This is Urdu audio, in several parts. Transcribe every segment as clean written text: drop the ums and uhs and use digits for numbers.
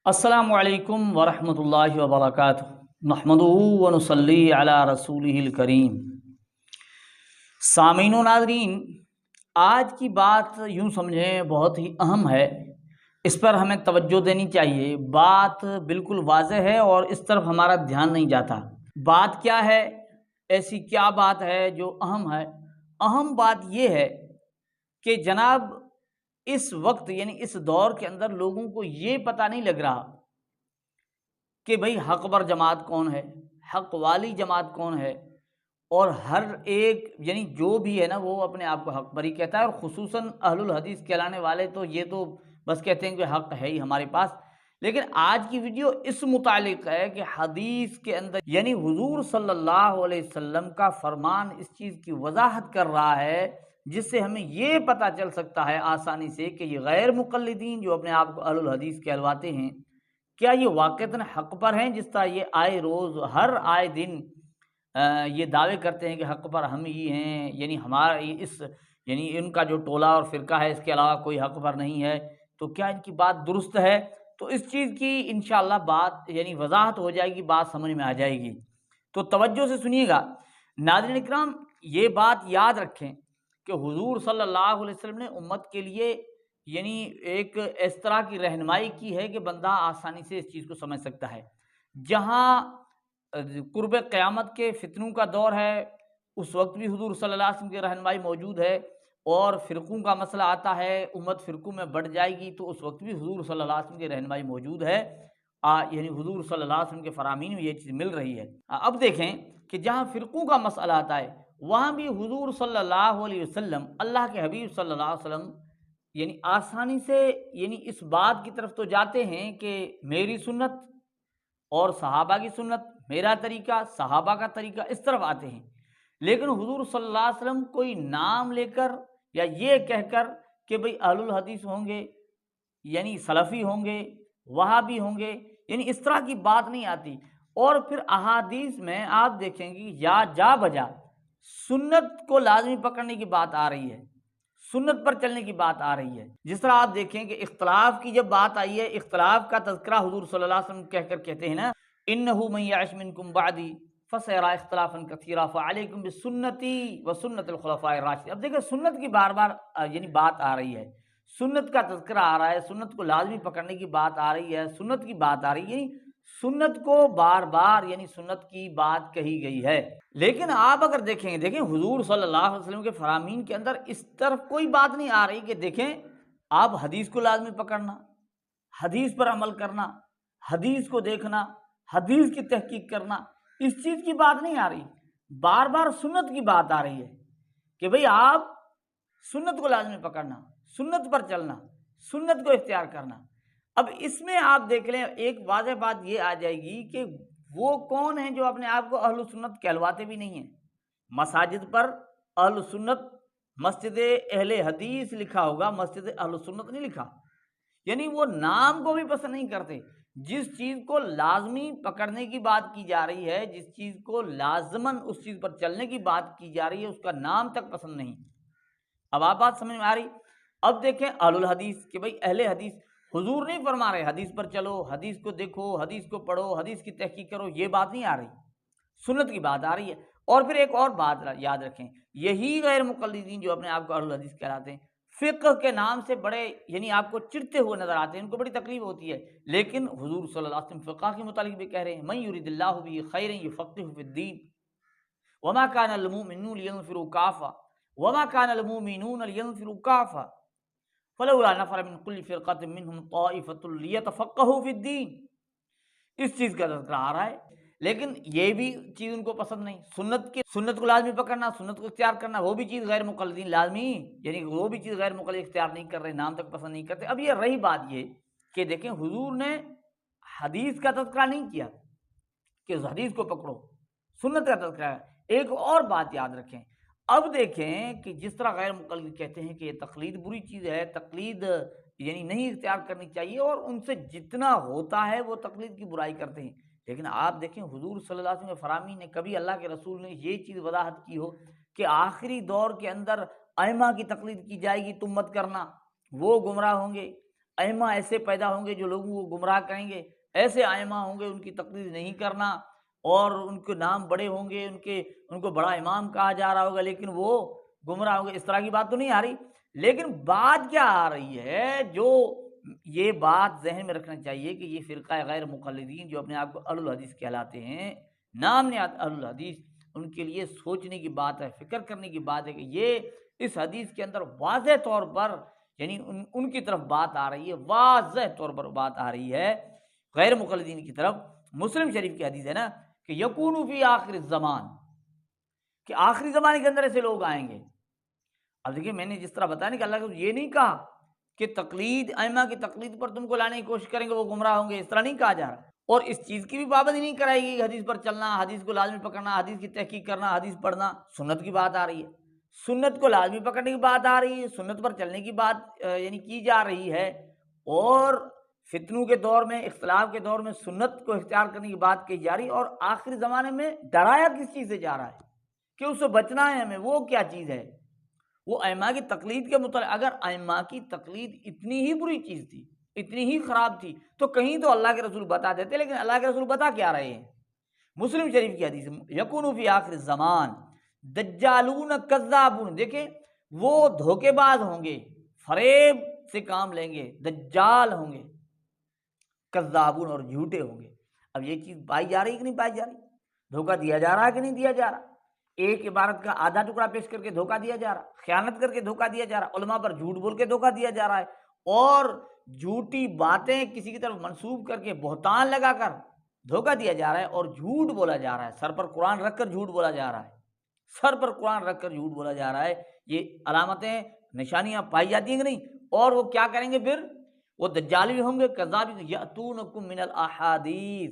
السلام علیکم ورحمۃ اللہ وبرکاتہ نحمدہ ونصلی علی رسولہ الکریم۔ سامعین و ناظرین، آج کی بات یوں سمجھیں بہت ہی اہم ہے، اس پر ہمیں توجہ دینی چاہیے۔ بات بالکل واضح ہے اور اس طرف ہمارا دھیان نہیں جاتا۔ بات کیا ہے؟ ایسی کیا بات ہے جو اہم ہے؟ اہم بات یہ ہے کہ جناب اس وقت یعنی اس دور کے اندر لوگوں کو یہ پتہ نہیں لگ رہا کہ بھئی حق پر جماعت کون ہے، حق والی جماعت کون ہے، اور ہر ایک یعنی جو بھی ہے نا وہ اپنے آپ کو حق پر ہی کہتا ہے، اور خصوصاً اہل الحدیث کہلانے والے تو یہ تو بس کہتے ہیں کہ حق ہے ہی ہمارے پاس۔ لیکن آج کی ویڈیو اس متعلق ہے کہ حدیث کے اندر یعنی حضور صلی اللہ علیہ وسلم کا فرمان اس چیز کی وضاحت کر رہا ہے، جس سے ہمیں یہ پتہ چل سکتا ہے آسانی سے کہ یہ غیر مقلدین جو اپنے آپ کو اہل الحدیث کہلواتے ہیں، کیا یہ واقعتاً حق پر ہیں، جس طرح یہ آئے روز ہر آئے دن یہ دعوے کرتے ہیں کہ حق پر ہم ہی ہیں، یعنی ہمارا اس یعنی ان کا جو ٹولہ اور فرقہ ہے اس کے علاوہ کوئی حق پر نہیں ہے، تو کیا ان کی بات درست ہے؟ تو اس چیز کی انشاءاللہ بات یعنی وضاحت ہو جائے گی، بات سمجھ میں آ جائے گی۔ تو توجہ سے سنیے گا ناظرین اکرام، یہ بات یاد رکھیں کہ حضور صلی اللہ علیہ وسلم نے امت کے لیے یعنی ایک اس طرح کی رہنمائی کی ہے کہ بندہ آسانی سے اس چیز کو سمجھ سکتا ہے۔ جہاں قرب قیامت کے فتنوں کا دور ہے، اس وقت بھی حضور صلی اللہ علیہ وسلم کی رہنمائی موجود ہے، اور فرقوں کا مسئلہ آتا ہے، امت فرقوں میں بڑھ جائے گی، تو اس وقت بھی حضور صلی اللہ علیہ وسلم کی رہنمائی موجود ہے، یعنی حضور صلی اللہ علیہ وسلم کے فرامین میں یہ چیز مل رہی ہے۔ اب دیکھیں کہ جہاں فرقوں کا مسئلہ آتا ہے وہاں بھی حضور صلی اللہ علیہ وسلم، اللہ کے حبیب صلی اللہ علیہ وسلم یعنی آسانی سے یعنی اس بات کی طرف تو جاتے ہیں کہ میری سنت اور صحابہ کی سنت، میرا طریقہ صحابہ کا طریقہ، اس طرف آتے ہیں۔ لیکن حضور صلی اللہ علیہ وسلم کوئی نام لے کر یا یہ کہہ کر کہ بھئی اہل الحدیث ہوں گے یعنی سلفی ہوں گے، وہابی ہوں گے، یعنی اس طرح کی بات نہیں آتی۔ اور پھر احادیث میں آپ دیکھیں گے یا جا بجا سنت کو لازمی پکڑنے کی بات آ رہی ہے، سنت پر چلنے کی بات آ رہی ہے۔ جس طرح آپ دیکھیں کہ اختلاف کی جب بات آئی ہے، اختلاف کا تذکرہ حضور صلی اللہ علیہ وسلم کہہ کر کہتے ہیں نا، انہ من یعش منکم بعدی فسیرى اختلافا کثیرا فعلیکم بسنتی وسنت الخلفاء الراشدین۔ اب دیکھیں سنت کی بار بار یعنی بات آ رہی ہے، سنت کا تذکرہ آ رہا ہے، سنت کو لازمی پکڑنے کی بات آ رہی ہے، سنت کی بات آ رہی ہے، یعنی سنت کو بار بار یعنی سنت کی بات کہی گئی ہے۔ لیکن آپ اگر دیکھیں حضور صلی اللہ علیہ وسلم کے فرامین کے اندر اس طرف کوئی بات نہیں آ رہی کہ دیکھیں آپ حدیث کو لازمی پکڑنا، حدیث پر عمل کرنا، حدیث کو دیکھنا، حدیث کی تحقیق کرنا، اس چیز کی بات نہیں آ رہی۔ بار بار سنت کی بات آ رہی ہے کہ بھئی آپ سنت کو لازمی پکڑنا، سنت پر چلنا، سنت کو اختیار کرنا۔ اب اس میں آپ دیکھ لیں ایک واضح بات یہ آ جائے گی کہ وہ کون ہیں جو اپنے آپ کو اہل سنت کہلواتے بھی نہیں ہیں۔ مساجد پر اہل سنت، مسجد اہل حدیث لکھا ہوگا، مسجد اہل سنت نہیں لکھا، یعنی وہ نام کو بھی پسند نہیں کرتے۔ جس چیز کو لازمی پکڑنے کی بات کی جا رہی ہے، جس چیز کو لازماً اس چیز پر چلنے کی بات کی جا رہی ہے، اس کا نام تک پسند نہیں۔ اب آپ بات سمجھ میں آ رہی؟ اب دیکھیں اہل الحدیث کہ بھئی اہل حدیث، حضور نہیں فرما رہے حدیث پر چلو، حدیث کو دیکھو، حدیث کو پڑھو، حدیث کی تحقیق کرو، یہ بات نہیں آ رہی، سنت کی بات آ رہی ہے۔ اور پھر ایک اور بات یاد رکھیں، یہی غیر مقلدین جو اپنے آپ کو اہل الحدیث کہلاتے ہیں، فقہ کے نام سے بڑے یعنی آپ کو چڑھتے ہوئے نظر آتے ہیں، ان کو بڑی تکلیف ہوتی ہے، لیکن حضور صلی اللہ علیہ وسلم فقہ کے متعلق بھی کہہ رہے ہیں من یرید اللہ بہ خیرا یفقہہ فی الدین وما کان المؤمنون لینفروا کافہ وما کان المؤمنون لینفروا کافہ فلولا نفر من کل فرقۃ منہم طائفۃ لیتفقہوا فی الدین۔ اس چیز کا تذکرہ آ رہا ہے، لیکن یہ بھی چیز ان کو پسند نہیں۔ سنت کو لازمی پکڑنا، سنت کو اختیار کرنا، وہ بھی چیز غیر مقلدین لازمی یعنی وہ بھی چیز غیر مقلد اختیار نہیں کر رہے، نام تک پسند نہیں کرتے۔ اب یہ رہی بات یہ کہ دیکھیں حضور نے حدیث کا تذکرہ نہیں کیا کہ اس حدیث کو پکڑو، سنت کا تذکرہ ہے۔ ایک اور بات یاد رکھیں، اب دیکھیں کہ جس طرح غیر مقلد کہتے ہیں کہ یہ تقلید بری چیز ہے، تقلید یعنی نہیں اختیار کرنی چاہیے، اور ان سے جتنا ہوتا ہے وہ تقلید کی برائی کرتے ہیں، لیکن آپ دیکھیں حضور صلی اللہ علیہ وسلم کے فرامین نے کبھی اللہ کے رسول نے یہ چیز وضاحت کی ہو کہ آخری دور کے اندر ائمہ کی تقلید کی جائے گی، تم مت کرنا، وہ گمراہ ہوں گے، ائمہ ایسے پیدا ہوں گے جو لوگوں کو گمراہ کریں گے، ایسے ائمہ ہوں گے ان کی تقلید نہیں کرنا، اور ان کے نام بڑے ہوں گے، ان کو بڑا امام کہا جا رہا ہوگا لیکن وہ گمراہ ہوں گے۔ اس طرح کی بات تو نہیں آ رہی، لیکن بات کیا آ رہی ہے، جو یہ بات ذہن میں رکھنا چاہیے کہ یہ فرقہ غیر مقلدین جو اپنے آپ کو اہل الحدیث کہلاتے ہیں، نام نہاد اہل الحدیث، ان کے لیے سوچنے کی بات ہے، فکر کرنے کی بات ہے کہ یہ اس حدیث کے اندر واضح طور پر یعنی ان کی طرف بات آ رہی ہے، واضح طور پر بات آ رہی ہے غیر مقلدین کی طرف۔ مسلم شریف کی حدیث ہے نا کہ یکون فی آخر الزمان، کہ آخری زمانے کے اندر ایسے لوگ آئیں گے۔ اب دیکھیے میں نے جس طرح بتایا نا کہ اللہ نے یہ نہیں کہا کہ تقلید ائمہ کی تقلید پر تم کو لانے کی کوشش کریں گے وہ گمراہ ہوں گے، اس طرح نہیں کہا جا رہا، اور اس چیز کی بھی پابندی نہیں کرائی گئی، حدیث پر چلنا، حدیث کو لازمی پکڑنا، حدیث کی تحقیق کرنا، حدیث پڑھنا۔ سنت کی بات آ رہی ہے، سنت کو لازمی پکڑنے کی بات آ رہی ہے، سنت پر چلنے کی بات یعنی کی جا رہی ہے، اور فتنوں کے دور میں، اختلاف کے دور میں سنت کو اختیار کرنے کی بات کی جا رہی ہے، اور آخری زمانے میں ڈرایا کس چیز سے جا رہا ہے کہ اس سے بچنا ہے ہمیں، وہ کیا چیز ہے؟ وہ ائمہ کی تقلید کے متعلق۔ اگر ائمہ کی تقلید اتنی ہی بری چیز تھی، اتنی ہی خراب تھی، تو کہیں تو اللہ کے رسول بتا دیتے، لیکن اللہ کے رسول بتا کیا رہے ہیں؟ مسلم شریف کی حدیث یکون فی آخر الزمان دجالون کذابون، دیکھیں وہ دھوکے باز ہوں گے، فریب سے کام لیں گے، دجال ہوں گے، کذابون اور جھوٹے ہوں گے۔ اب یہ چیز پائی جا رہی کہ نہیں پائی جا رہی؟ دھوکہ دیا جا رہا ہے کہ نہیں دیا جا رہا؟ ایک عبارت کا آدھا ٹکڑا پیش کر کے دھوکہ دیا جا رہا، خیانت کر کے دھوکہ دیا جا رہا، علماء پر جھوٹ بول کے دھوکہ دیا جا رہا ہے، اور جھوٹی باتیں کسی کی طرف منسوب کر کے بہتان لگا کر دھوکہ دیا جا رہا ہے، اور جھوٹ بولا جا رہا ہے، سر پر قرآن رکھ کر جھوٹ بولا جا رہا ہے، سر پر قرآن رکھ کر جھوٹ بولا جا رہا ہے۔ یہ علامتیں، نشانیاں پائی جاتی ہیں کہ نہیں؟ اور وہ کیا کریں گے پھر؟ وہ دجال بھی ہوں گے، کذاب بھی، یاتونکم من الاحادیث۔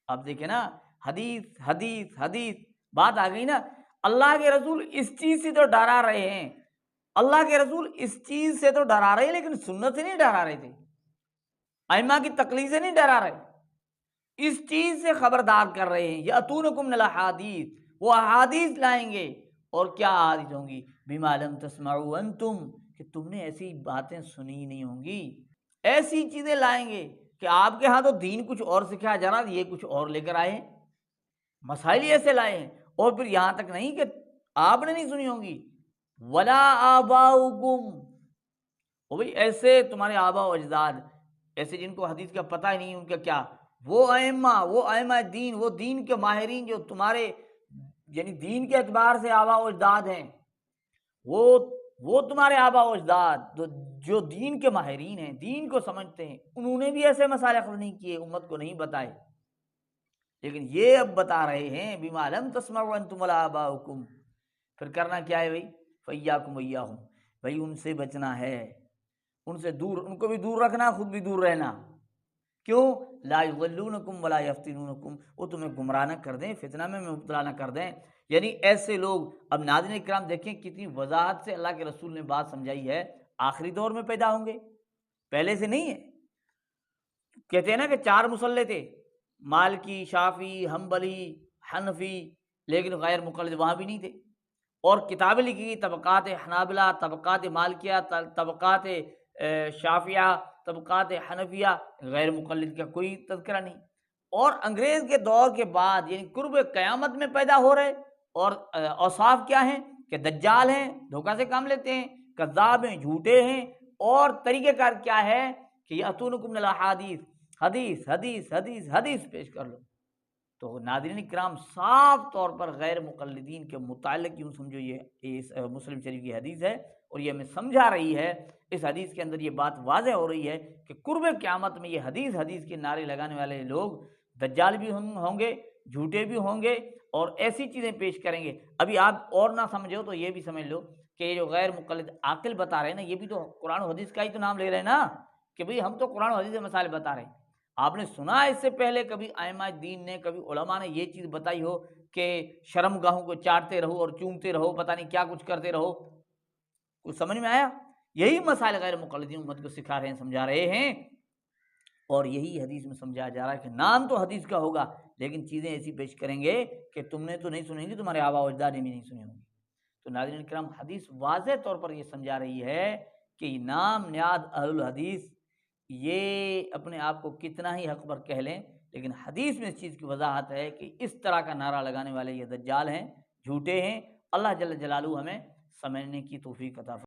اب دیکھیں نا، حدیث حدیث حدیث، بات آ گئی نا۔ اللہ کے رسول اس چیز سے تو ڈرا رہے ہیں، اللہ کے رسول اس چیز سے تو ڈرا رہے ہیں، لیکن سنت سے نہیں ڈرا رہے تھے، ائمہ کی تقلید سے نہیں ڈرا رہے، اس چیز سے خبردار کر رہے ہیں، یاتونکم من الاحادیث، وہ احادیث لائیں گے، اور کیا احادیث ہوں گی؟ بما لم تسمعوا انتم، کہ تم نے ایسی باتیں سنی نہیں ہوں گی، ایسی چیزیں لائیں گے کہ آپ کے ہاں تو دین کچھ اور سکھایا جا رہا، یہ کچھ اور لے کر آئے ہیں، مسائل ایسے لائے ہیں، اور پھر یہاں تک نہیں کہ آپ نے نہیں سنی ہوں گی، ولا آباؤکم، وہ بھئی ایسے تمہارے آبا و اجداد، ایسے جن کو حدیث کا پتہ ہی نہیں ان کا کیا، وہ ائمہ دین، وہ دین کے ماہرین جو تمہارے یعنی دین کے اعتبار سے آبا و اجداد ہیں، وہ تمہارے آبا و اجداد جو دین کے ماہرین ہیں، دین کو سمجھتے ہیں، انہوں نے بھی ایسے مسائل اخذ نہیں کیے، امت کو نہیں بتائے، لیکن یہ اب بتا رہے ہیں بما لم تسمعوا انتم ولا آباؤکم۔ پھر کرنا کیا ہے بھائی؟ فیاکم ویاہم، بھائی ان سے بچنا ہے، ان سے دور، ان کو بھی دور رکھنا، خود بھی دور رہنا۔ کیوں؟ لا یضلونکم ولا یفتنونکم، وہ تمہیں گمراہ نہ کر دیں، فتنہ میں مبتلا نہ کر دیں، یعنی ایسے لوگ۔ اب ناظرین کرام دیکھیں کتنی وضاحت سے اللہ کے رسول نے بات سمجھائی ہے، آخری دور میں پیدا ہوں گے، پہلے سے نہیں ہے۔ کہتے ہیں نا کہ 4 مسلح تھے، مالکی، شافعی، حنبلی، حنفی، لیکن غیر مقلد وہاں بھی نہیں تھے، اور کتابیں لکھی گئی، طبقات حنابلہ، طبقات مالکیہ، طبقات شافعیہ، طبقات حنفیہ، غیر مقلد کا کوئی تذکرہ نہیں۔ اور انگریز کے دور کے بعد یعنی قرب قیامت میں پیدا ہو رہے، اور اوصاف کیا ہیں؟ کہ دجال ہیں، دھوکہ سے کام لیتے ہیں، کذاب ہیں، جھوٹے ہیں، اور طریقہ کار کیا ہے کہ یاتونکم من الاحادیث، حدیث حدیث حدیث حدیث پیش کر لو۔ تو ناظرین کرام صاف طور پر غیر مقلدین کے متعلق یوں سمجھو یہ مسلم شریف کی حدیث ہے، اور یہ ہمیں سمجھا رہی ہے، اس حدیث کے اندر یہ بات واضح ہو رہی ہے کہ قرب قیامت میں یہ حدیث حدیث کے نعرے لگانے والے لوگ دجال بھی ہوں گے، جھوٹے بھی ہوں گے، اور ایسی چیزیں پیش کریں گے۔ ابھی آپ اور نہ سمجھو تو یہ بھی سمجھ لو کہ یہ جو غیر مقلد عاقل بتا رہے ہیں نا، یہ بھی تو قرآن و حدیث کا ہی تو نام لے رہے ہیں نا، کہ بھئی ہم تو قرآن و حدیث کے مسائل بتا رہے ہیں۔ آپ نے سنا اس سے پہلے کبھی ائمہ دین نے، کبھی علماء نے یہ چیز بتائی ہو کہ شرم گاہوں کو چاٹتے رہو اور چومتے رہو، پتہ نہیں کیا کچھ کرتے رہو؟ کچھ سمجھ میں آیا؟ یہی مسائل غیر مقلدین امت کو سکھا رہے ہیں، سمجھا رہے ہیں، اور یہی حدیث میں سمجھایا جا رہا ہے کہ نام تو حدیث کا ہوگا، لیکن چیزیں ایسی پیش کریں گے کہ تم نے تو نہیں سنیں گی، تمہارے آبا و اجداد نے بھی نہیں سنی ہوں گی۔ تو ناظرین کرام حدیث واضح طور پر یہ سمجھا رہی ہے کہ نام نیاد اہل الحدیث یہ اپنے آپ کو کتنا ہی حق پر کہہ لیں، لیکن حدیث میں اس چیز کی وضاحت ہے کہ اس طرح کا نعرہ لگانے والے یہ دجال ہیں، جھوٹے ہیں۔ اللہ جل جلالہ ہمیں سمجھنے کی توفیق عطا فرمائے۔